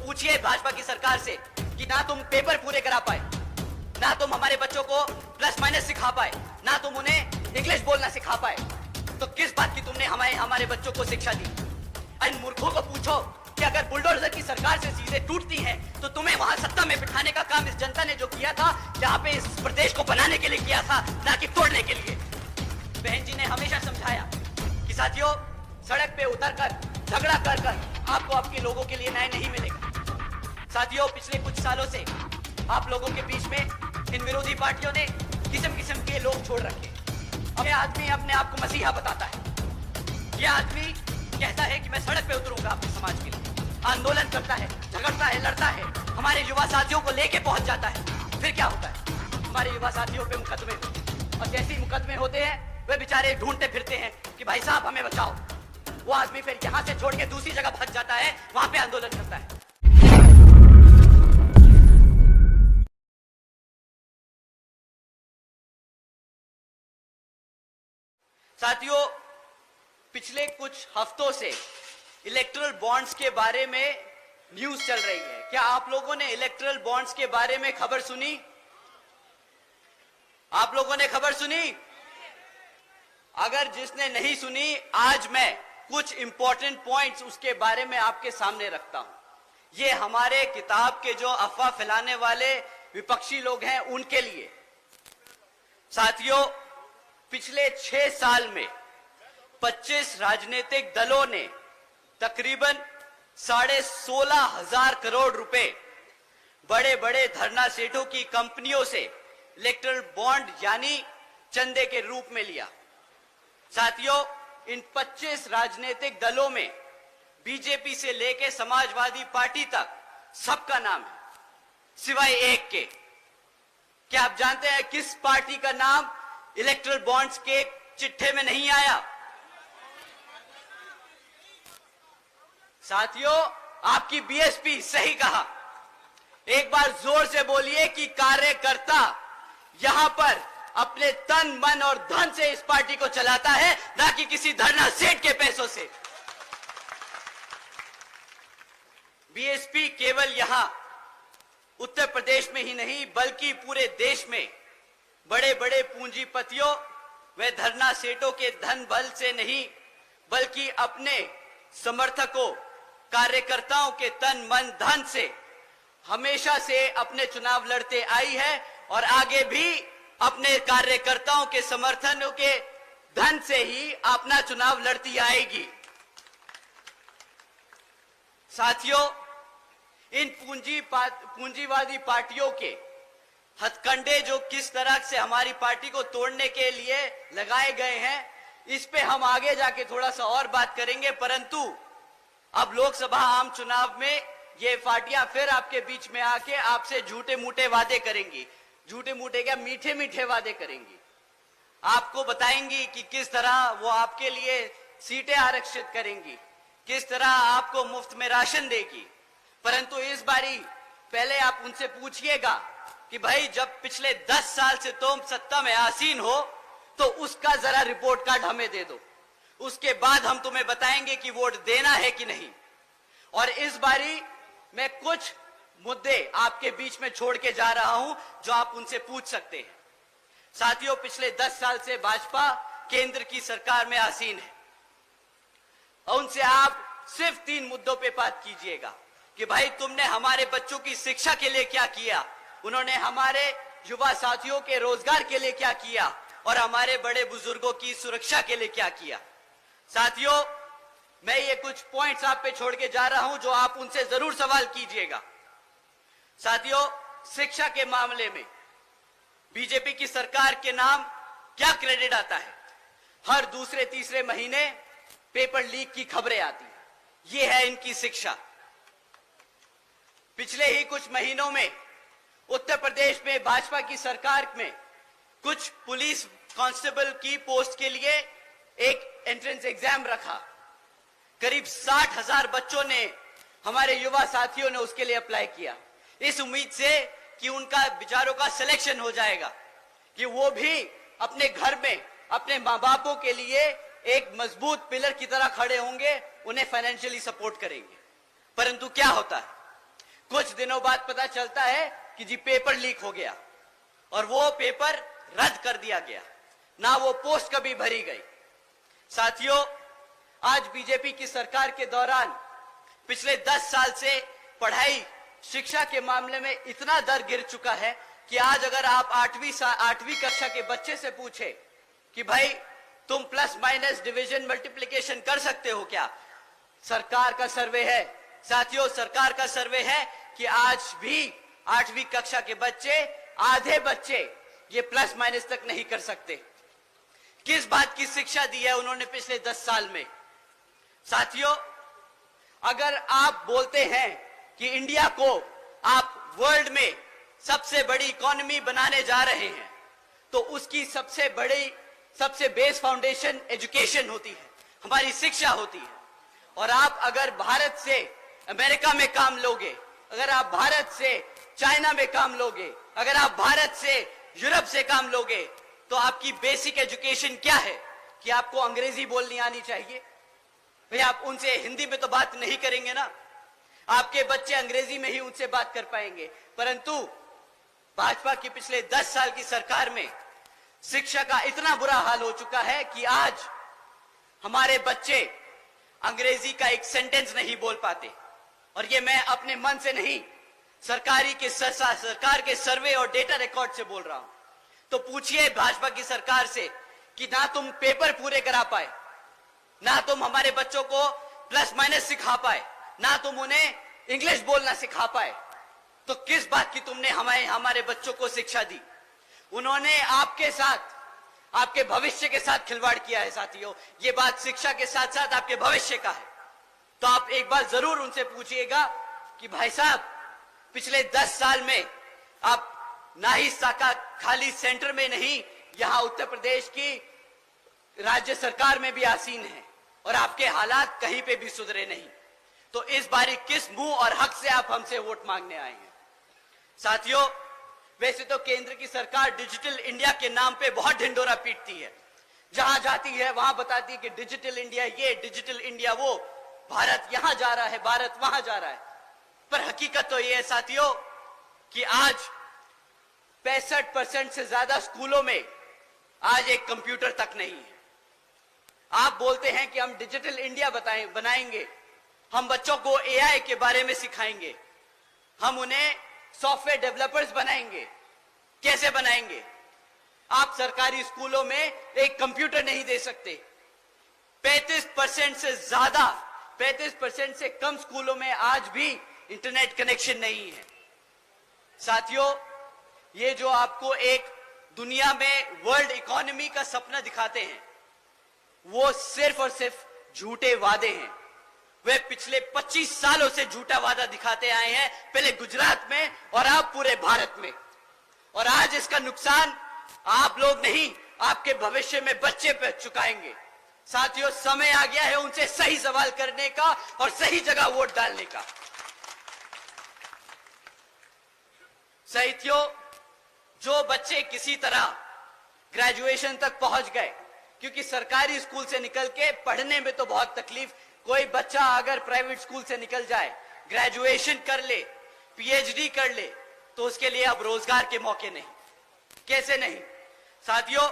पूछिए भाजपा की सरकार से कि ना तुम पेपर पूरे करा पाए, ना तुम हमारे बच्चों को प्लस माइनस सिखा पाए, ना तुम उन्हें इंग्लिश बोलना सिखा पाए, तो किस बात की तुमने हमारे बच्चों को शिक्षा दी? इन मूर्खों को पूछो कि अगर बुलडोजर की सरकार से चीजें टूटती हैं तो तुम्हें वहां सत्ता में बिठाने का काम इस जनता ने जो किया था, यहाँ पे इस प्रदेश को बनाने के लिए किया था, ना कि तोड़ने के लिए। बहन जी ने हमेशा समझाया कि साथियों, सड़क पे उतरकर झगड़ा कर आपको आपके लोगों के लिए न्याय नहीं मिलेगा। साथियों, पिछले कुछ सालों से आप लोगों के बीच में इन विरोधी पार्टियों ने किस्म किस्म के लोग छोड़ रखे। अब यह आदमी अपने आप को मसीहा बताता है, यह आदमी कहता है कि मैं सड़क पे उतरूंगा अपने समाज के लिए, आंदोलन करता है, झगड़ता है, लड़ता है, हमारे युवा साथियों को लेके पहुंच जाता है। फिर क्या होता है? हमारे युवा साथियों पे मुकदमे होते हैं, और जैसे ही मुकदमे होते हैं वे बेचारे ढूंढते फिरते हैं कि भाई साहब हमें बचाओ। वो आदमी फिर यहां से छोड़ के दूसरी जगह भाग जाता है, वहां पे आंदोलन करता है। साथियों, पिछले कुछ हफ्तों से इलेक्टोरल बॉन्ड्स के बारे में न्यूज चल रही है। क्या आप लोगों ने इलेक्टोरल बॉन्ड्स के बारे में खबर सुनी? आप लोगों ने खबर सुनी? अगर जिसने नहीं सुनी, आज मैं कुछ इंपॉर्टेंट पॉइंट्स उसके बारे में आपके सामने रखता हूं। ये हमारे किताब के जो अफवाह फैलाने वाले विपक्षी लोग हैं उनके लिए। साथियों, पिछले 6 साल में 25 राजनीतिक दलों ने तकरीबन 16,500 करोड़ रुपए बड़े बड़े धरना सेठों की कंपनियों से इलेक्टोरल बॉन्ड यानी चंदे के रूप में लिया। साथियों, इन 25 राजनीतिक दलों में बीजेपी से लेकर समाजवादी पार्टी तक सबका नाम है, सिवाय एक के। क्या आप जानते हैं किस पार्टी का नाम इलेक्टोरल बॉन्ड्स के चिट्ठे में नहीं आया? साथियों, आपकी बीएसपी सही कहा। एक बार जोर से बोलिए कि कार्यकर्ता यहां पर अपने तन मन और धन से इस पार्टी को चलाता है, ना कि किसी धरना सेठ के पैसों से। बीएसपी केवल यहां उत्तर प्रदेश में ही नहीं बल्कि पूरे देश में बड़े बड़े पूंजीपतियों व धरना सेठों के धन बल से नहीं बल्कि अपने समर्थकों, कार्यकर्ताओं के तन मन धन से हमेशा से अपने चुनाव लड़ते आई है और आगे भी अपने कार्यकर्ताओं के समर्थनों के धन से ही अपना चुनाव लड़ती आएगी। साथियों, इन पूंजीवादी पार्टियों के हथकंडे जो किस तरह से हमारी पार्टी को तोड़ने के लिए लगाए गए हैं, इस पे हम आगे जाके थोड़ा सा और बात करेंगे। परंतु अब लोकसभा आम चुनाव में ये पार्टियां फिर आपके बीच में आके आपसे झूठे मूठे वादे करेंगी। झूठे मूठे क्या, मीठे मीठे वादे करेंगी। आपको बताएंगी कि किस तरह वो आपके लिए सीटें आरक्षित करेंगी, किस तरह आपको मुफ्त में राशन देगी। परंतु इस बारी पहले आप उनसे पूछिएगा कि भाई जब पिछले 10 साल से तुम सत्ता में आसीन हो तो उसका जरा रिपोर्ट कार्ड हमें दे दो, उसके बाद हम तुम्हें बताएंगे कि वोट देना है कि नहीं। और इस बारी मैं कुछ मुद्दे आपके बीच में छोड़ के जा रहा हूं जो आप उनसे पूछ सकते हैं। साथियों, पिछले 10 साल से भाजपा केंद्र की सरकार में आसीन है और उनसे आप सिर्फ 3 मुद्दों पे बात कीजिएगा कि भाई तुमने हमारे बच्चों की शिक्षा के लिए क्या किया, उन्होंने हमारे युवा साथियों के रोजगार के लिए क्या किया और हमारे बड़े बुजुर्गों की सुरक्षा के लिए क्या किया। साथियों, मैं ये कुछ पॉइंट्स आप पे छोड़ के जा रहा हूं जो आप उनसे जरूर सवाल कीजिएगा। साथियों, शिक्षा के मामले में बीजेपी की सरकार के नाम क्या क्रेडिट आता है? हर दूसरे तीसरे महीने पेपर लीक की खबरें आती हैं। ये है इनकी शिक्षा। पिछले ही कुछ महीनों में उत्तर प्रदेश में भाजपा की सरकार में कुछ पुलिस कांस्टेबल की पोस्ट के लिए एक एंट्रेंस एग्जाम रखा। करीब 60,000 बच्चों ने, हमारे युवा साथियों ने उसके लिए अप्लाई किया, इस उम्मीद से कि उनका बेचारों का सिलेक्शन हो जाएगा, कि वो भी अपने घर में अपने माँ बापों के लिए एक मजबूत पिलर की तरह खड़े होंगे, उन्हें फाइनेंशियली सपोर्ट करेंगे। परंतु क्या होता है? कुछ दिनों बाद पता चलता है कि जी पेपर लीक हो गया और वो पेपर रद्द कर दिया गया, ना वो पोस्ट कभी भरी गई। साथियों, आज बीजेपी की सरकार के दौरान पिछले 10 साल से पढ़ाई शिक्षा के मामले में इतना दर गिर चुका है कि आज अगर आप 8वीं कक्षा के बच्चे से पूछे कि भाई तुम प्लस माइनस डिवीजन मल्टीप्लिकेशन कर सकते हो क्या, सरकार का सर्वे है साथियों, सरकार का सर्वे है कि आज भी 8वीं कक्षा के बच्चे, आधे बच्चे ये प्लस माइनस तक नहीं कर सकते। किस बात की शिक्षा दी है उन्होंने पिछले 10 साल में? साथियों, अगर आप बोलते हैं कि इंडिया को आप वर्ल्ड में सबसे बड़ी इकोनॉमी बनाने जा रहे हैं, तो उसकी सबसे बेस फाउंडेशन एजुकेशन होती है, हमारी शिक्षा होती है। और आप अगर भारत से अमेरिका में काम लोगे, अगर आप भारत से चाइना में काम लोगे, अगर आप भारत से यूरोप से काम लोगे, तो आपकी बेसिक एजुकेशन क्या है कि आपको अंग्रेजी बोलनी आनी चाहिए? भाई आप उनसे हिंदी में तो बात नहीं करेंगे ना, आपके बच्चे अंग्रेजी में ही उनसे बात कर पाएंगे। परंतु भाजपा की पिछले 10 साल की सरकार में शिक्षा का इतना बुरा हाल हो चुका है कि आज हमारे बच्चे अंग्रेजी का एक सेंटेंस नहीं बोल पाते। और ये मैं अपने मन से नहीं, सरकार के सर्वे और डेटा रिकॉर्ड से बोल रहा हूं। तो पूछिए भाजपा की सरकार से कि ना तुम पेपर पूरे करा पाए, ना तुम हमारे बच्चों को प्लस माइनस सिखा पाए, ना तुम उन्हें इंग्लिश बोलना सिखा पाए, तो किस बात की तुमने हमारे बच्चों को शिक्षा दी? उन्होंने आपके साथ, आपके भविष्य के साथ खिलवाड़ किया है साथियों। ये बात शिक्षा के साथ साथ आपके भविष्य का है। तो आप एक बार जरूर उनसे पूछिएगा कि भाई साहब, पिछले 10 साल में आप ना ही साका खाली सेंटर में नहीं, यहां उत्तर प्रदेश की राज्य सरकार में भी आसीन है और आपके हालात कहीं पे भी सुधरे नहीं। तो इस बारी किस मुंह और हक से आप हमसे वोट मांगने आए हैं? साथियों, वैसे तो केंद्र की सरकार डिजिटल इंडिया के नाम पे बहुत ढिंडोरा पीटती है, जहां जाती है वहां बताती है कि डिजिटल इंडिया ये, डिजिटल इंडिया वो, भारत यहां जा रहा है, भारत वहां जा रहा है। पर हकीकत तो ये है साथियों कि आज 65% से ज्यादा स्कूलों में आज एक कंप्यूटर तक नहीं है। आप बोलते हैं कि हम डिजिटल इंडिया बनाएंगे, हम बच्चों को एआई के बारे में सिखाएंगे, हम उन्हें सॉफ्टवेयर डेवलपर्स बनाएंगे। कैसे बनाएंगे? आप सरकारी स्कूलों में एक कंप्यूटर नहीं दे सकते। 35% से ज्यादा, 35% से कम स्कूलों में आज भी इंटरनेट कनेक्शन नहीं है। साथियों, ये जो आपको एक दुनिया में वर्ल्ड इकोनॉमी का सपना दिखाते हैं, वो सिर्फ और सिर्फ झूठे वादे हैं। वे पिछले 25 सालों से झूठा वादा दिखाते आए हैं, पहले गुजरात में और अब पूरे भारत में। और आज इसका नुकसान आप लोग नहीं, आपके भविष्य में बच्चे पे चुकाएंगे। साथियों, समय आ गया है उनसे सही सवाल करने का और सही जगह वोट डालने का। साथियों, जो बच्चे किसी तरह ग्रेजुएशन तक पहुंच गए, क्योंकि सरकारी स्कूल से निकल के पढ़ने में तो बहुत तकलीफ, कोई बच्चा अगर प्राइवेट स्कूल से निकल जाए, ग्रेजुएशन कर ले, पीएचडी कर ले, तो उसके लिए अब रोजगार के मौके नहीं। कैसे नहीं? साथियों,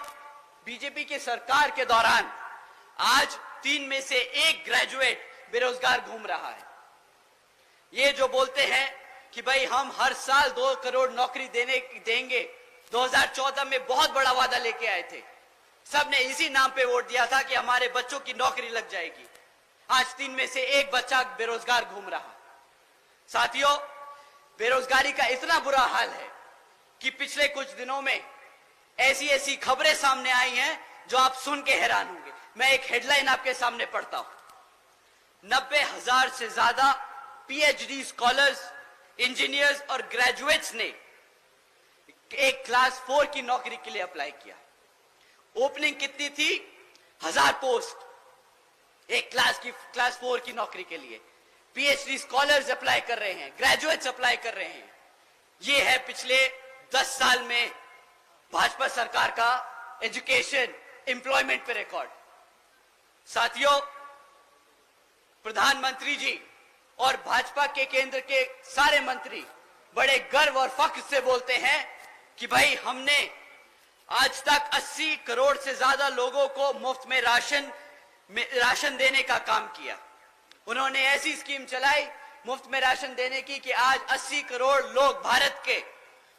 बीजेपी की सरकार के दौरान आज 3 में से 1 ग्रेजुएट बेरोजगार घूम रहा है। ये जो बोलते हैं कि भाई हम हर साल 2 करोड़ नौकरी देंगे, 2014 में बहुत बड़ा वादा लेके आए थे, सबने इसी नाम पे वोट दिया था कि हमारे बच्चों की नौकरी लग जाएगी। आज 3 में से 1 बच्चा बेरोजगार घूम रहा। साथियों, बेरोजगारी का इतना बुरा हाल है कि पिछले कुछ दिनों में ऐसी खबरें सामने आई हैं जो आप सुन के हैरान होंगे। मैं एक हेडलाइन आपके सामने पढ़ता हूं। 90,000 से ज्यादा पीएचडी स्कॉलर्स, इंजीनियर्स और ग्रेजुएट्स ने एक क्लास 4 की नौकरी के लिए अप्लाई किया। ओपनिंग कितनी थी? 1000 पोस्ट एक क्लास 4 की नौकरी के लिए। पीएचडी स्कॉलर्स अप्लाई कर रहे हैं, ग्रेजुएट्स अप्लाई कर रहे हैं। ये है पिछले 10 साल में भाजपा सरकार का एजुकेशन एम्प्लॉयमेंट पे रिकॉर्ड। साथियों, प्रधानमंत्री जी और भाजपा के केंद्र के सारे मंत्री बड़े गर्व और फख्र से बोलते हैं कि भाई हमने आज तक 80 करोड़ से ज्यादा लोगों को मुफ्त में राशन देने का काम किया। उन्होंने ऐसी स्कीम चलाई मुफ्त में राशन देने की कि आज 80 करोड़ लोग भारत के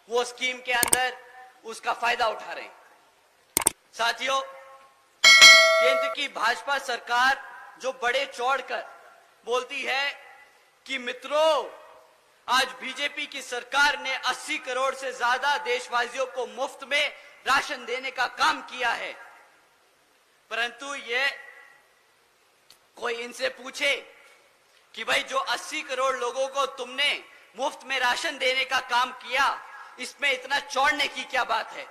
वो स्कीम के अंदर उसका फायदा उठा रहे हैं। साथियों, केंद्र की भाजपा सरकार जो बड़े चौड़ कर बोलती है कि मित्रों, आज बीजेपी की सरकार ने 80 करोड़ से ज्यादा देशवासियों को मुफ्त में राशन देने का काम किया है, परंतु ये कोई इनसे पूछे कि भाई जो 80 करोड़ लोगों को तुमने मुफ्त में राशन देने का काम किया, इसमें इतना चौड़ने की क्या बात है?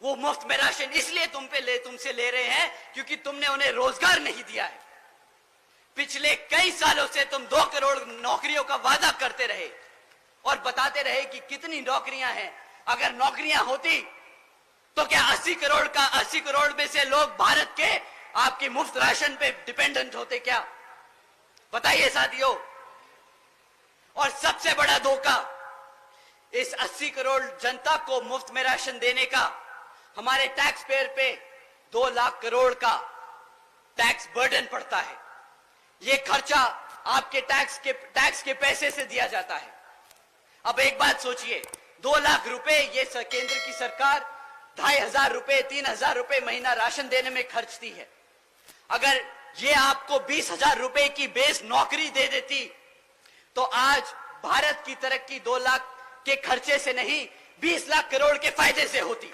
वो मुफ्त में राशन इसलिए तुमसे ले रहे हैं क्योंकि तुमने उन्हें रोजगार नहीं दिया है। पिछले कई सालों से तुम 2 करोड़ नौकरियों का वादा करते रहे और बताते रहे कि कितनी नौकरियां हैं। अगर नौकरियां होती तो क्या 80 करोड़ में से लोग भारत के आपके मुफ्त राशन पे डिपेंडेंट होते क्या? बताइए साथियों। और सबसे बड़ा धोखा, इस 80 करोड़ जनता को मुफ्त में राशन देने का हमारे टैक्स पेयर पे 2 लाख करोड़ का टैक्स बर्डन पड़ता है। ये खर्चा आपके टैक्स के पैसे से दिया जाता है। अब एक बात सोचिए, 2 लाख रुपए ये केंद्र की सरकार 2,500 रुपए 3,000 रुपए महीना राशन देने में खर्चती है। अगर ये आपको 20,000 रुपए की बेस नौकरी दे देती तो आज भारत की तरक्की 2 लाख के खर्चे से नहीं 20 लाख करोड़ के फायदे से होती।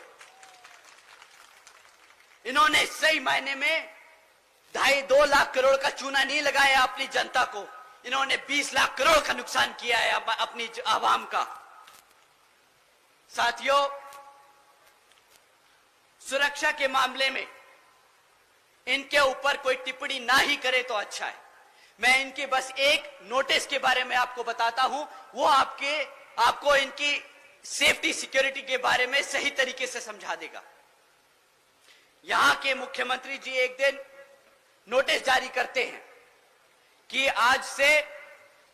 इन्होंने सही मायने में 2.5 लाख करोड़ का चूना नहीं लगाया अपनी जनता को, इन्होंने 20 लाख करोड़ का नुकसान किया है अपनी आवाम का। साथियों, सुरक्षा के मामले में इनके ऊपर कोई टिप्पणी ना ही करे तो अच्छा है। मैं इनके बस एक नोटिस के बारे में आपको बताता हूं, वो आपको इनकी सेफ्टी सिक्योरिटी के बारे में सही तरीके से समझा देगा। यहां के मुख्यमंत्री जी एक दिन नोटिस जारी करते हैं कि आज से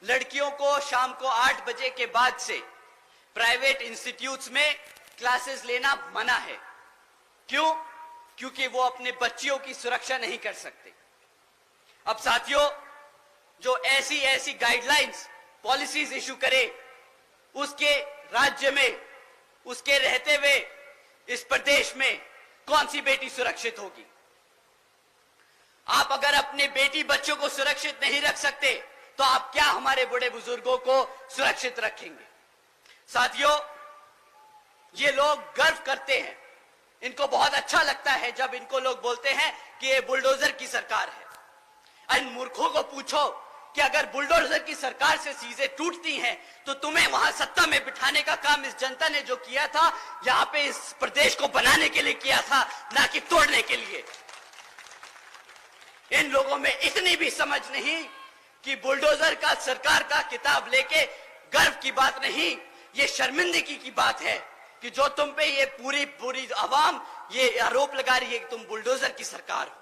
लड़कियों को शाम को 8 बजे के बाद से प्राइवेट इंस्टीट्यूट्स में क्लासेस लेना मना है। क्यों? क्योंकि वो अपने बच्चियों की सुरक्षा नहीं कर सकते। अब साथियों, जो ऐसी गाइडलाइंस पॉलिसीज इशू करे, उसके राज्य में, उसके रहते हुए इस प्रदेश में कौन सी बेटी सुरक्षित होगी? आप अगर अपने बेटी बच्चों को सुरक्षित नहीं रख सकते तो आप क्या हमारे बड़े बुजुर्गों को सुरक्षित रखेंगे? साथियों, ये लोग गर्व करते हैं, इनको बहुत अच्छा लगता है जब इनको लोग बोलते हैं कि ये बुलडोजर की सरकार है। इन मूर्खों को पूछो कि अगर बुलडोजर की सरकार से चीजें टूटती हैं तो तुम्हें वहां सत्ता में बिठाने का काम इस जनता ने जो किया था, यहां पे इस प्रदेश को बनाने के लिए किया था, ना कि तोड़ने के लिए। इन लोगों में इतनी भी समझ नहीं कि बुलडोजर का सरकार का किताब लेके गर्व की बात नहीं, ये शर्मिंदगी की बात है कि जो तुम पे ये पूरी आवाम ये आरोप लगा रही है कि तुम बुलडोजर की सरकार हो।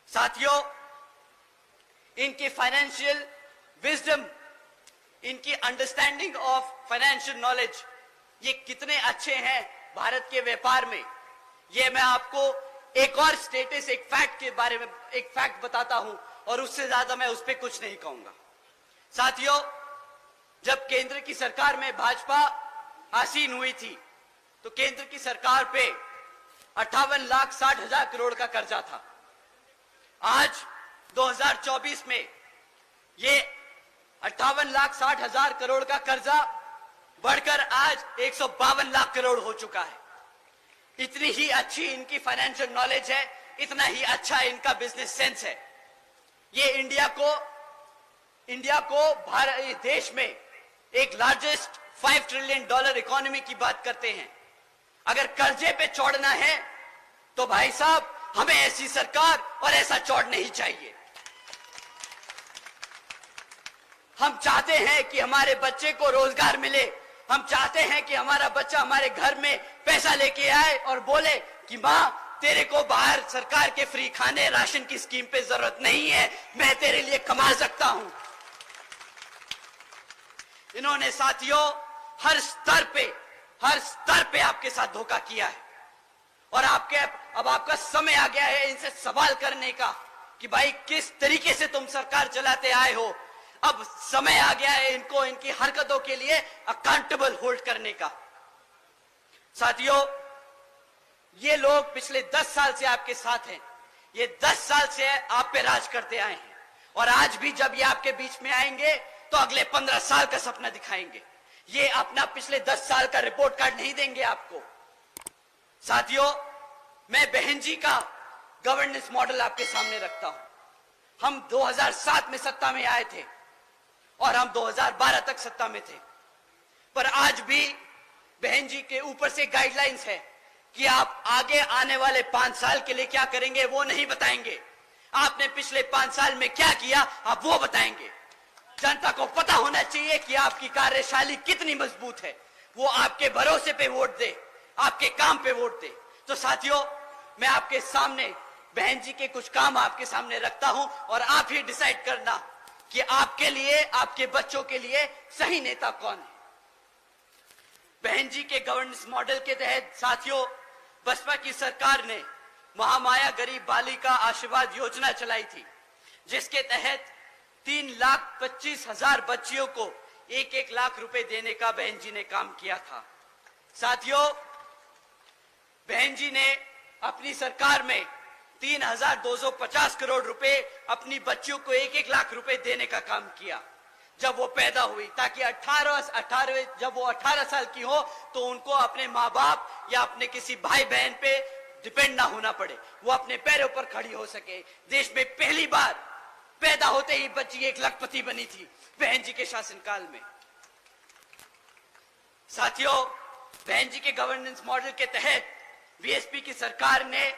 साथियों, इनकी फाइनेंशियल विजडम, इनकी अंडरस्टैंडिंग ऑफ फाइनेंशियल नॉलेज, ये कितने अच्छे हैं भारत के व्यापार में, ये मैं आपको एक और स्टेटस, एक फैक्ट के बारे में एक फैक्ट बताता हूं और उससे ज्यादा मैं उस पर कुछ नहीं कहूंगा। साथियों, जब केंद्र की सरकार में भाजपा आसीन हुई थी तो केंद्र की सरकार पे 58,60,000 करोड़ का कर्जा था। आज 2024 में ये 58,60,000 करोड़ का कर्जा बढ़कर आज 152 लाख करोड़ हो चुका है। इतनी ही अच्छी इनकी फाइनेंशियल नॉलेज है, इतना ही अच्छा इनका बिजनेस सेंस है। ये इंडिया को भारत देश में एक लार्जेस्ट $5 ट्रिलियन इकोनॉमी की बात करते हैं। अगर कर्जे पे चौड़ना है तो भाई साहब, हमें ऐसी सरकार और ऐसा चौड़ नहीं चाहिए। हम चाहते हैं कि हमारे बच्चे को रोजगार मिले, हम चाहते हैं कि हमारा बच्चा हमारे घर में पैसा लेके आए और बोले कि मां, तेरे को बाहर सरकार के फ्री खाने राशन की स्कीम पे जरूरत नहीं है, मैं तेरे लिए कमा सकता हूं। इन्होंने साथियों हर स्तर पे आपके साथ धोखा किया है और अब आपका समय आ गया है इनसे सवाल करने का कि भाई किस तरीके से तुम सरकार चलाते आए हो। अब समय आ गया है इनको इनकी हरकतों के लिए अकाउंटेबल होल्ड करने का। साथियों, ये लोग पिछले 10 साल से आपके साथ हैं, ये 10 साल से आप पे राज करते आए हैं और आज भी जब ये आपके बीच में आएंगे तो अगले 15 साल का सपना दिखाएंगे। ये अपना पिछले 10 साल का रिपोर्ट कार्ड नहीं देंगे आपको। साथियों, मैं बहन जी का गवर्नेंस मॉडल आपके सामने रखता हूं। हम 2007 में सत्ता में आए थे और हम 2012 तक सत्ता में थे, पर आज भी बहन जी के ऊपर से गाइडलाइंस है कि आप आगे आने वाले 5 साल के लिए क्या करेंगे वो नहीं बताएंगे। आपने पिछले 5 साल में क्या किया आप वो बताएंगे। जनता को पता होना चाहिए कि आपकी कार्यशैली कितनी मजबूत है, वो आपके भरोसे पे वोट दे, आपके काम पे वोट दे। तो साथियों, मैं आपके सामने बहन जी के कुछ काम आपके सामने रखता हूं और आप ही डिसाइड करना कि आपके लिए, आपके बच्चों के लिए सही नेता कौन है। बहन जी के गवर्नेंस मॉडल के तहत साथियों, बसपा की सरकार ने महामाया गरीब बालिका आशीर्वाद योजना चलाई थी, जिसके तहत 3,25,000 बच्चियों को 1-1 लाख रुपए देने का बहन जी ने काम किया था। साथियों, बहन जी ने अपनी सरकार में 3,250 करोड़ रुपए अपनी बच्चियों को 1-1 लाख रुपए देने का काम किया जब वो पैदा हुई, ताकि जब वो 18 साल की हो तो उनको अपने माँ बाप या अपने किसी भाई बहन पे डिपेंड ना होना पड़े, वो अपने पैरों पर खड़ी हो सके। देश में पहली बार पैदा होते ही बच्ची 1 लखपति बनी थी बहन जी के शासनकाल में। साथियों, बहन जी के गवर्नेंस मॉडल के तहत बीएसपी की सरकार ने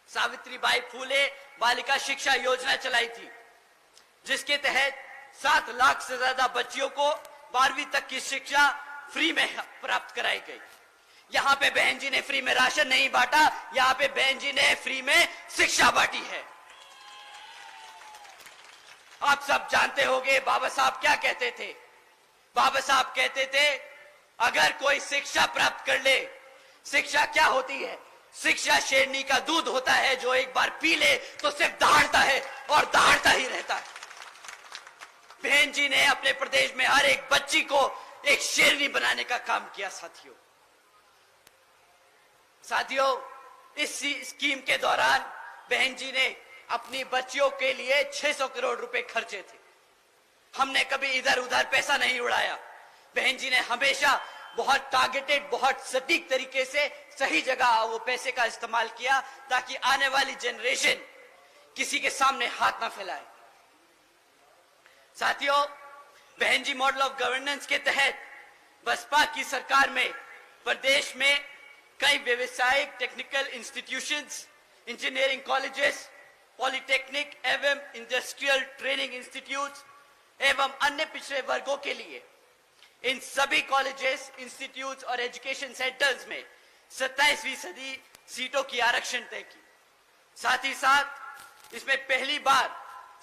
सावित्रीबाई फूले बालिका शिक्षा योजना चलाई थी, जिसके तहत 7 लाख से ज्यादा बच्चियों को 12वीं तक की शिक्षा फ्री में प्राप्त कराई गई। यहाँ पे बहन जी ने फ्री में राशन नहीं बांटा, यहाँ पे बहन जी ने फ्री में शिक्षा बांटी है। आप सब जानते होंगे बाबा साहब क्या कहते थे। बाबा साहब कहते थे, अगर कोई शिक्षा प्राप्त कर ले, शिक्षा क्या होती है? शिक्षा शेरनी का दूध होता है जो एक बार पी ले तो सिर्फ दहाड़ता है और दहाड़ता ही रहता है। बहन जी ने अपने प्रदेश में हर एक बच्ची को एक शेरनी बनाने का काम किया। साथियों, इस स्कीम के दौरान बहन जी ने अपनी बच्चियों के लिए 600 करोड़ रुपए खर्चे थे। हमने कभी इधर उधर पैसा नहीं उड़ाया। बहन जी ने हमेशा बहुत टारगेटेड, बहुत सटीक तरीके से सही जगह वो पैसे का इस्तेमाल किया, ताकि आने वाली जनरेशन किसी के सामने हाथ ना फैलाए। साथियों, बहन जी मॉडल ऑफ गवर्नेंस के तहत बसपा की सरकार में प्रदेश में कई व्यवसायिक technical institutions, engineering colleges, polytechnic एवं इंडस्ट्रियल ट्रेनिंग इंस्टीट्यूट्स एवं अन्य पिछड़े वर्गों के लिए इन सभी कॉलेजेस, इंस्टीट्यूट्स और एजुकेशन सेंटर्स में 27% सीटों की आरक्षण तय की। साथ ही साथ इसमें पहली बार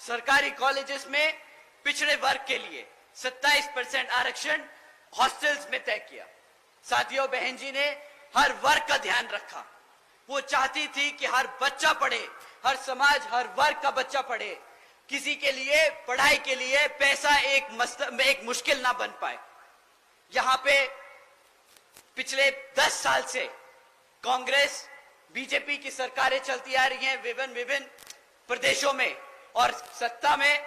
सरकारी कॉलेजेस में पिछड़े वर्ग के लिए 27% आरक्षण हॉस्टल्स में तय किया। साथियों, बहन जी ने हर वर्ग का ध्यान रखा। वो चाहती थी कि हर बच्चा पढ़े, हर समाज, हर वर्ग का बच्चा पढ़े। किसी के लिए पढ़ाई के लिए पैसा एक मुश्किल ना बन पाए। यहाँ पे पिछले 10 साल से कांग्रेस, बीजेपी की सरकारें चलती आ रही हैं विभिन्न प्रदेशों में, और सत्ता में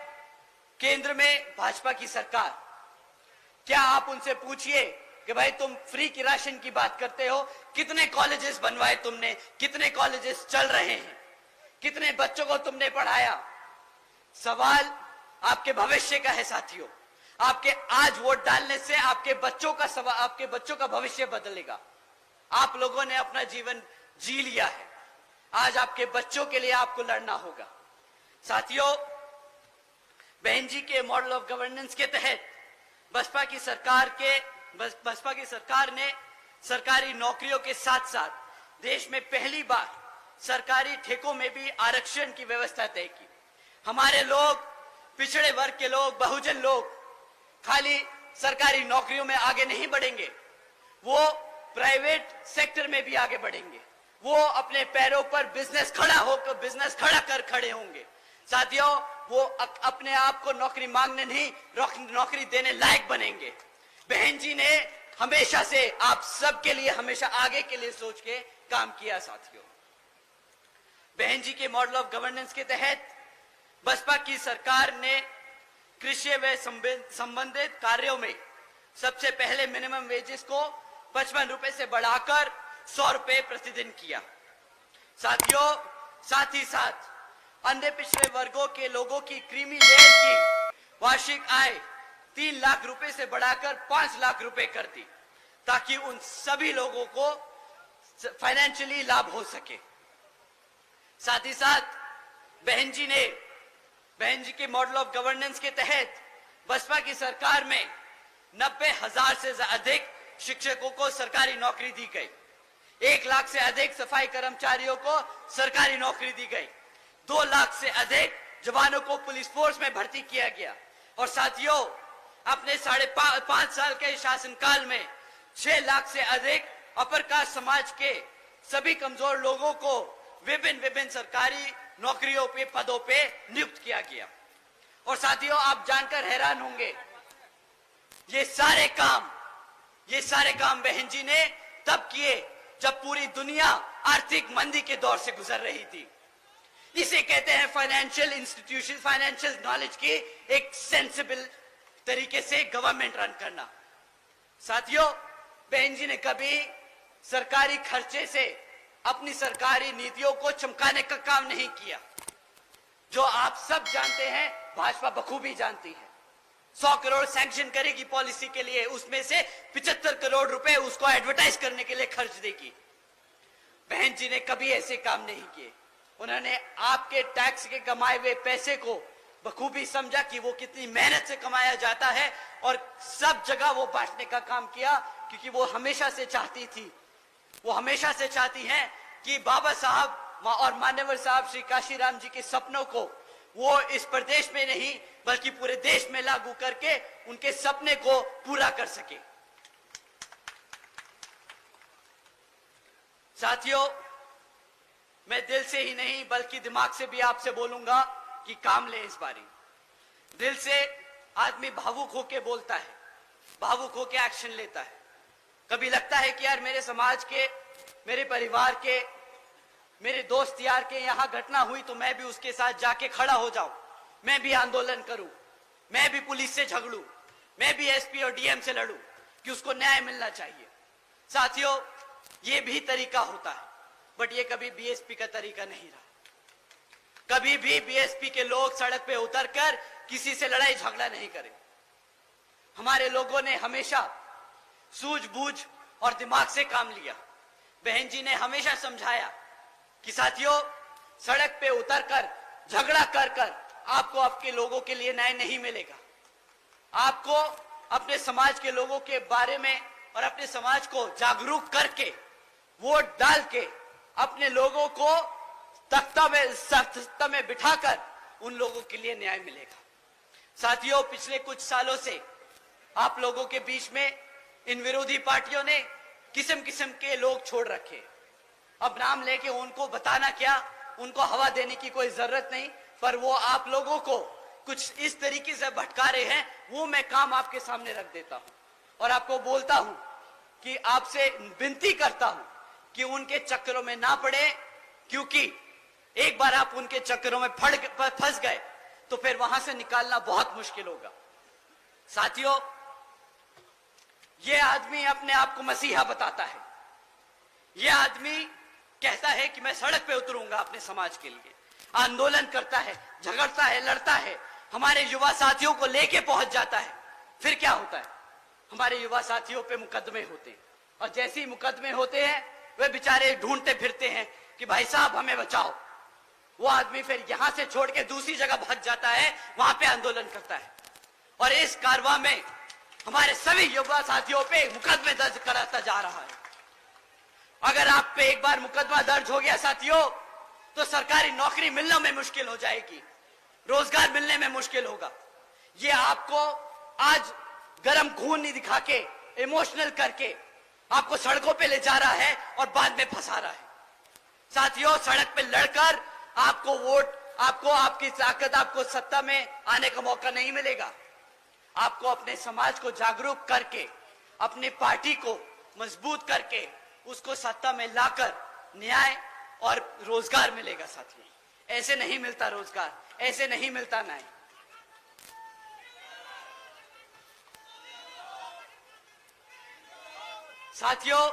केंद्र में भाजपा की सरकार। क्या आप उनसे पूछिए कि भाई तुम फ्री की राशन की बात करते हो, कितने कॉलेजेस बनवाए तुमने, कितने कॉलेजेस चल रहे हैं, कितने बच्चों को तुमने पढ़ाया? सवाल आपके भविष्य का है साथियों। आपके आज वोट डालने से आपके बच्चों का भविष्य बदलेगा। आप लोगों ने अपना जीवन जी लिया है, आज आपके बच्चों के लिए आपको लड़ना होगा। साथियों, बहन जी के मॉडल ऑफ गवर्नेंस के तहत बसपा की सरकार ने सरकारी नौकरियों के साथ साथ देश में पहली बार सरकारी ठेकों में भी आरक्षण की व्यवस्था तय की। हमारे लोग, पिछड़े वर्ग के लोग, बहुजन लोग खाली सरकारी नौकरियों में आगे नहीं बढ़ेंगे, वो प्राइवेट सेक्टर में भी आगे बढ़ेंगे, वो अपने पैरों पर बिजनेस खड़ा कर खड़े होंगे। साथियों, वो अपने आप को नौकरी मांगने नहीं, नौकरी देने लायक बनेंगे। बहन जी ने हमेशा से आप सबके लिए हमेशा आगे के लिए सोच के काम किया। साथियों, बहन जी के मॉडल ऑफ गवर्नेंस के तहत बसपा की सरकार ने कृषि व संबंधित कार्यों में सबसे पहले मिनिमम वेजेस को 55 रुपए से बढ़ाकर 100 रुपए प्रतिदिन किया। साथियों, साथ ही साथ अन्य पिछड़े वर्गों के लोगों की क्रीमी लेयर की वार्षिक आय 3 लाख रुपए से बढ़ाकर 5 लाख रुपए कर दी, ताकि उन सभी लोगों को फाइनेंशियली लाभ हो सके। साथ ही साथ बहन जी के मॉडल ऑफ गवर्नेंस के तहत बसपा की सरकार में 90,000 से अधिक शिक्षकों को सरकारी नौकरी दी गई, 1 लाख से अधिक सफाई कर्मचारियों को सरकारी नौकरी दी गई, 2 लाख से अधिक जवानों को पुलिस फोर्स में भर्ती किया गया। और साथियों, अपने 5.5 साल के शासनकाल में 6 लाख से अधिक अपर कास्ट समाज के सभी कमजोर लोगों को विभिन्न सरकारी नौकरियों पे पदों पे नियुक्त किया गया। और साथियों, आप जानकर हैरान होंगे, ये सारे काम बहन जी ने तब किए जब पूरी दुनिया आर्थिक मंदी के दौर से गुजर रही थी। इसे कहते हैं फाइनेंशियल इंस्टीट्यूशन, फाइनेंशियल नॉलेज की एक सेंसिबल तरीके से गवर्नमेंट रन करना। साथियों, बहन जी ने कभी सरकारी खर्चे से अपनी सरकारी नीतियों को चमकाने का काम नहीं किया। जो आप सब जानते हैं, भाजपा बखूबी जानती है। 100 करोड़ सैंक्शन करेगी पॉलिसी के लिए, उसमें से 75 करोड़ रुपए उसको एडवर्टाइज करने के लिए खर्च देगी। बहन जी ने कभी ऐसे काम नहीं किए। उन्होंने आपके टैक्स के कमाए हुए पैसे को बखूबी समझा कि वो कितनी मेहनत से कमाया जाता है, और सब जगह वो बांटने का काम किया, क्योंकि वो हमेशा से चाहती हैं कि बाबा साहब और मान्यवर साहब श्री काशीराम जी के सपनों को वो इस प्रदेश में नहीं बल्कि पूरे देश में लागू करके उनके सपने को पूरा कर सके। साथियों, मैं दिल से ही नहीं बल्कि दिमाग से भी आपसे बोलूंगा कि काम ले इस बारी। दिल से आदमी भावुक होके बोलता है, भावुक होके एक्शन लेता है। कभी लगता है कि यार मेरे समाज के, मेरे परिवार के, मेरे दोस्त यार के यहां घटना हुई तो मैं भी उसके साथ जाके खड़ा हो जाऊं, मैं भी आंदोलन करूं, मैं भी पुलिस से झगड़ूं, मैं भी एसपी और डीएम से लड़ूं कि उसको न्याय मिलना चाहिए। साथियों, ये भी तरीका होता है, बट ये कभी बीएसपी का तरीका नहीं रहा। कभी भी बीएसपी के लोग सड़क पे उतरकर किसी से लड़ाई झगड़ा नहीं करे। हमारे लोगों ने हमेशा सूझबूझ और दिमाग से काम लिया। बहन जी ने हमेशा समझाया कि साथियों, सड़क पे उतरकर झगड़ा कर आपको आपके लोगों के लिए न्याय नहीं मिलेगा। आपको अपने समाज के लोगों के बारे में और अपने समाज को जागरूक करके वोट डाल के अपने लोगों को तख्ता में बिठाकर उन लोगों के लिए न्याय मिलेगा। साथियों, पिछले कुछ सालों से आप लोगों के बीच में इन विरोधी पार्टियों ने किस्म किस्म के लोग छोड़ रखे। अब नाम लेके उनको बताना क्या, उनको हवा देने की कोई जरूरत नहीं, पर वो आप लोगों को कुछ इस तरीके से भटका रहे हैं, वो मैं काम आपके सामने रख देता हूं और आपको बोलता हूं कि आपसे विनती करता हूं कि उनके चक्करों में ना पड़े, क्योंकि एक बार आप उनके चक्करों में फंस गए तो फिर वहां से निकालना बहुत मुश्किल होगा। साथियों, ये आदमी अपने आप को मसीहा बताता है। ये आदमी कहता है कि मैं सड़क पे उतरूंगा अपने समाज के लिए, आंदोलन करता है, झगड़ता है, लड़ता है, हमारे युवा साथियों को लेके पहुंच जाता है। फिर क्या होता है, हमारे युवा साथियों पे मुकदमे होते हैं, और जैसे ही मुकदमे होते हैं वे बेचारे ढूंढते फिरते हैं कि भाई साहब हमें बचाओ। वो आदमी फिर यहां से छोड़ के दूसरी जगह भाग जाता है, वहां पे आंदोलन करता है, और इस कारवां में हमारे सभी युवा साथियों पे मुकदमे दर्ज कराता जा रहा है। अगर आप पे एक बार मुकदमा दर्ज हो गया साथियों, तो सरकारी नौकरी मिलने में मुश्किल हो जाएगी, रोजगार मिलने में मुश्किल होगा। ये आपको आज गरम खून नहीं दिखा के, इमोशनल करके आपको सड़कों पे ले जा रहा है और बाद में फंसा रहा है। साथियों, सड़क पे लड़कर आपको वोट, आपको आपकी ताकत, आपको सत्ता में आने का मौका नहीं मिलेगा। आपको अपने समाज को जागरूक करके, अपनी पार्टी को मजबूत करके उसको सत्ता में लाकर न्याय और रोजगार मिलेगा। साथियों, ऐसे नहीं मिलता रोजगार, ऐसे नहीं मिलता न्याय। साथियों,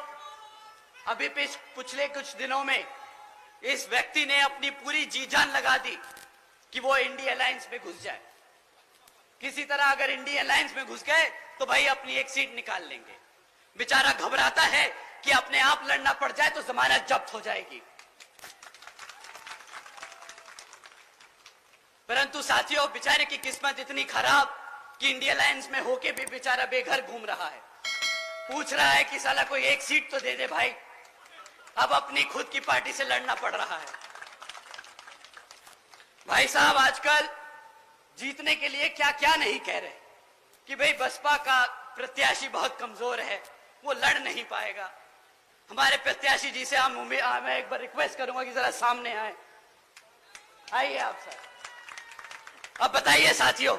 अभी पिछले कुछ दिनों में इस व्यक्ति ने अपनी पूरी जी जान लगा दी कि वो इंडिया अलायंस में घुस जाए। किसी तरह अगर इंडिया अलायंस में घुस गए तो भाई अपनी एक सीट निकाल लेंगे। बेचारा घबराता है कि अपने आप लड़ना पड़ जाए तो जमानत जब्त हो जाएगी। परंतु साथियों, बेचारे की किस्मत इतनी खराब कि इंडिया अलायंस में होके भी बेचारा बेघर घूम रहा है। पूछ रहा है कि साला कोई एक सीट तो दे दे भाई। अब अपनी खुद की पार्टी से लड़ना पड़ रहा है। भाई साहब, आजकल जीतने के लिए क्या क्या नहीं कह रहे कि भाई बसपा का प्रत्याशी बहुत कमजोर है, वो लड़ नहीं पाएगा। हमारे प्रत्याशी जी से मैं एक बार रिक्वेस्ट करूंगा कि जरा सामने आए। आइए आप सर। अब बताइए साथियों,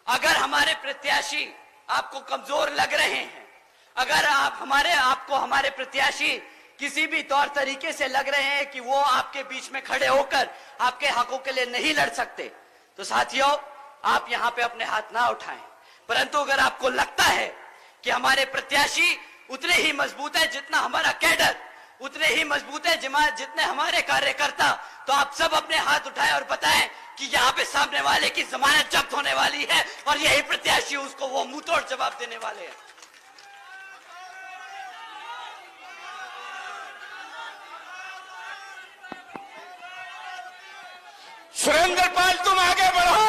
अगर हमारे प्रत्याशी आपको कमजोर लग रहे हैं, अगर आपको हमारे प्रत्याशी किसी भी तौर तरीके से लग रहे हैं कि वो आपके बीच में खड़े होकर आपके हकों के लिए नहीं लड़ सकते, तो साथियों आप यहां पे अपने हाथ ना उठाएं। परंतु अगर आपको लगता है कि हमारे प्रत्याशी उतने ही मजबूत है जितना हमारा कैडर, उतने ही मजबूत है जितने हमारे कार्यकर्ता, तो आप सब अपने हाथ उठाएं और बताएं कि यहाँ पे सामने वाले की जमानत जब्त होने वाली है और यही प्रत्याशी उसको वो मुंहतोड़ जवाब देने वाले हैं। सुरेंद्र पाल, तुम आगे बढ़ो।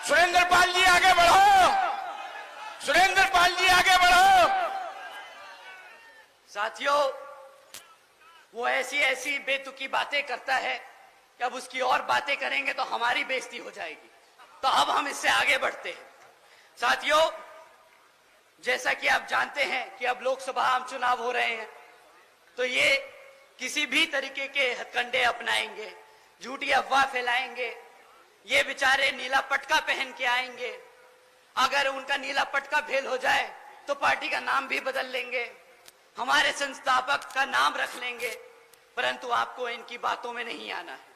सुरेंद्र पाल जी आगे बढ़ो। सुरेंद्र पाल जी आगे बढ़ो। साथियों, वो ऐसी ऐसी बेतुकी बातें करता है कि अब उसकी और बातें करेंगे तो हमारी बेइज्जती हो जाएगी। तो अब हम इससे आगे बढ़ते हैं। साथियों, जैसा कि आप जानते हैं कि अब लोकसभा आम चुनाव हो रहे हैं, तो ये किसी भी तरीके के हथकंडे अपनाएंगे, झूठी अफवाह फैलाएंगे। ये बेचारे नीला पटका पहन के आएंगे। अगर उनका नीला पटका फेल हो जाए तो पार्टी का नाम भी बदल लेंगे, हमारे संस्थापक का नाम रख लेंगे। परंतु आपको इनकी बातों में नहीं आना है।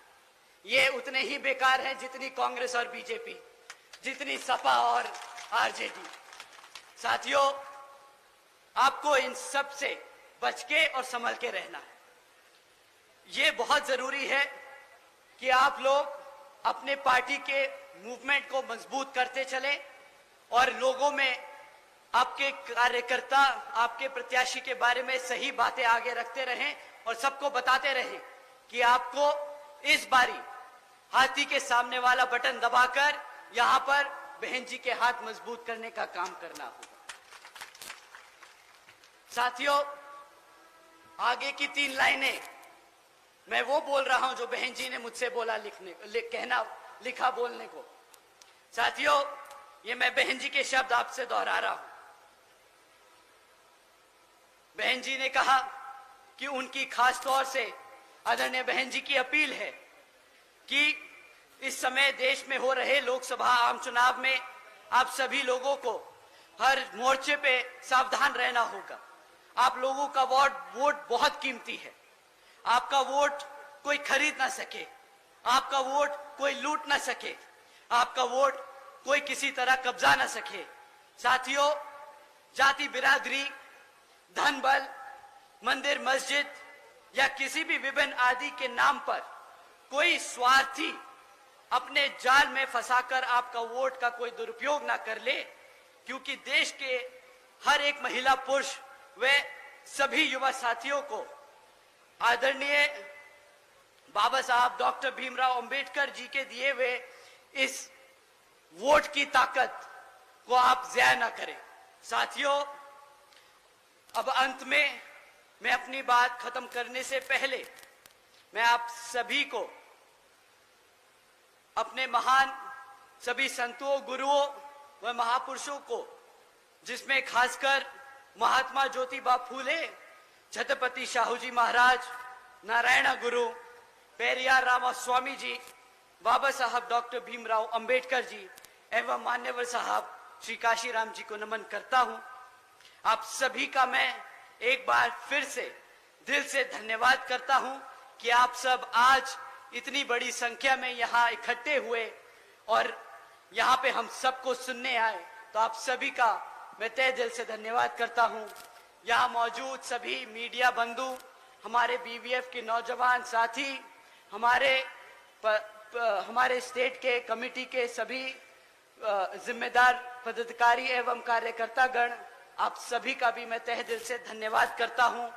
ये उतने ही बेकार हैं जितनी कांग्रेस और बीजेपी, जितनी सपा और आरजेडी। साथियों, आपको इन सब से बच के और संभल के रहना है। ये बहुत जरूरी है कि आप लोग अपने पार्टी के मूवमेंट को मजबूत करते चलें और लोगों में आपके कार्यकर्ता, आपके प्रत्याशी के बारे में सही बातें आगे रखते रहें और सबको बताते रहें कि आपको इस बारी हाथी के सामने वाला बटन दबाकर यहां पर बहन जी के हाथ मजबूत करने का काम करना होगा। साथियों, आगे की 3 लाइनें मैं वो बोल रहा हूं जो बहन जी ने मुझसे बोला लिखा बोलने को। साथियों, ये मैं बहन जी के शब्द आपसे दोहरा रहा हूं। बहन जी ने कहा कि उनकी खास तौर से आदरणीय बहन जी की अपील है कि इस समय देश में हो रहे लोकसभा आम चुनाव में आप सभी लोगों को हर मोर्चे पे सावधान रहना होगा। आप लोगों का वोट बहुत कीमती है। आपका वोट कोई खरीद ना सके, आपका वोट कोई लूट ना सके, आपका वोट कोई किसी तरह कब्जा ना सके। साथियों, जाति बिरादरी, धन बल, मंदिर मस्जिद या किसी भी विभिन्न आदि के नाम पर कोई स्वार्थी अपने जाल में फंसाकर आपका वोट का कोई दुरुपयोग ना कर ले, क्योंकि देश के हर एक महिला पुरुष व सभी युवा साथियों को आदरणीय बाबा साहब डॉक्टर भीमराव अंबेडकर जी के दिए हुए इस वोट की ताकत को आप ज़ाया ना करें। साथियों, अब अंत में मैं अपनी बात खत्म करने से पहले मैं आप सभी को अपने महान सभी संतों, गुरुओं व महापुरुषों को, जिसमें खासकर महात्मा ज्योतिबा फूले, छत्रपति शाहूजी महाराज, नारायण गुरु, पेरियार रामास्वामी जी, बाबा साहब डॉक्टर भीमराव अंबेडकर जी एवं मान्यवर साहब श्री काशीराम जी को नमन करता हूं। आप सभी का मैं एक बार फिर से दिल से धन्यवाद करता हूं कि आप सब आज इतनी बड़ी संख्या में यहाँ इकट्ठे हुए और यहाँ पे हम सबको सुनने आए, तो आप सभी का मैं तहे दिल से धन्यवाद करता हूं। यहाँ मौजूद सभी मीडिया बंधु, हमारे बीवीएफ के नौजवान साथी, हमारे स्टेट के कमेटी के सभी जिम्मेदार पदाधिकारी एवं कार्यकर्तागण, आप सभी का भी मैं तहे दिल से धन्यवाद करता हूं।